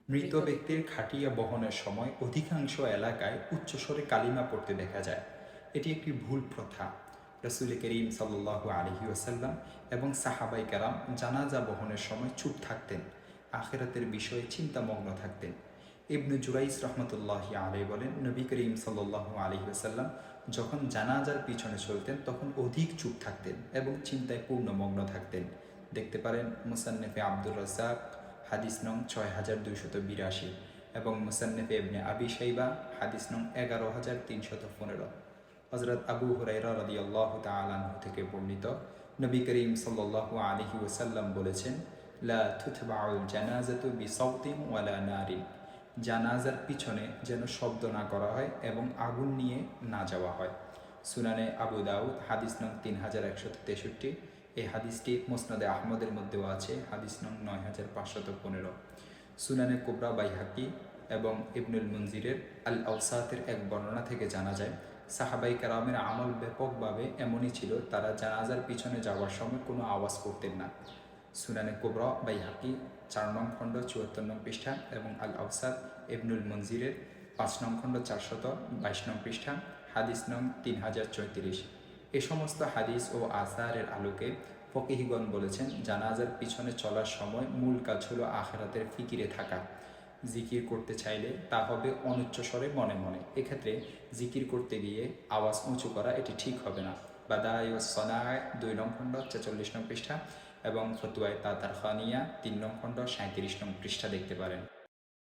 মৃত ব্যক্তির খাটিয়া বহনের সময় অধিকাংশ এলাকায় উচ্চস্বরে কালিমা পড়তে দেখা যায়। এটি একটি ভুল প্রথা। রাসূল করিম সাল্লাল্লাহু আলাইহি ওয়াসাল্লাম এবং সাহাবাই কেরাম জানাজা বহনের সময় চুপ থাকতেন, আখিরাতের বিষয়ে চিন্তামগ্ন থাকতেন। ইবনু জুরাইস রহমতুল্লাহি আলাইহি বলেন, নবী করিম সাল্লাল্লাহু আলাইহি ওয়াসাল্লাম যখন জানাজার পিছনে চলতেন তখন অধিক চুপ থাকতেন এবং চিন্তায় পূর্ণমগ্ন থাকতেন। দেখতে পারেন মুসান্নেফে আব্দুর রাজ্জাক হাদিস নং ৬২৮২ এবং মুসান্নেফে ইবনে আবি শাইবা হাদিস নং ১১৩15। হযরত আবু হুরায়রা রাদিয়াল্লাহু তাআলা আনহু থেকে বর্ণিত, নবী করিম সাল্লাল্লাহু আলাইহি ওয়াসাল্লাম বলেছেন, লা তুতবাউল জানাজাতু বিসাউতিন ওয়ালা নারিন। জানাজার পিছনে যেন শব্দ না করা হয় এবং আগুন নিয়ে না যাওয়া হয়। সুনানে আবু দাউদ হাদিস নং ৩১৬৩। এই হাদিসটি মুসনাদে আহমদের মধ্যেও আছে, হাদিস নং ৯৫১৫। সুনানে কুবরা বাইহাকি এবং ইবনুল মুনজিরের আল আওসাতের এক বর্ণনা থেকে জানা যায়, সাহাবাই কেরামের আমল ব্যাপকভাবে এমনই ছিল, তারা জানাজার পিছনে যাওয়ার সময় কোনো আওয়াজ করতেন না। সুনানে কুবরা বাইহাকি ৪ নং খণ্ড ৭৪ নং পৃষ্ঠা এবং আল আওসাদ ইবনুল মুনজিরের ৫ নং খণ্ড ৪২২ নং পৃষ্ঠা, হাদিস নং ৩০৩৪। এ সমস্ত হাদিস ও আসারের আলোকে ফকিহগণ বলেছেন, জানাজার পিছনে চলার সময় মূল কাজ হলো আখিরাতের ফিকিরে থাকা। জিকির করতে চাইলে তা হবে অনুচ্চ স্বরে মনে মনে। এক্ষেত্রে জিকির করতে গিয়ে আওয়াজ উঁচু করা এটি ঠিক হবে না। বাদায় সনায় ২ নং খণ্ড ৪৪ নং পৃষ্ঠা এবং ফতুয়ায় তাতার খানিয়া ৩ নং খণ্ড ৩৭ নং পৃষ্ঠা দেখতে পারেন।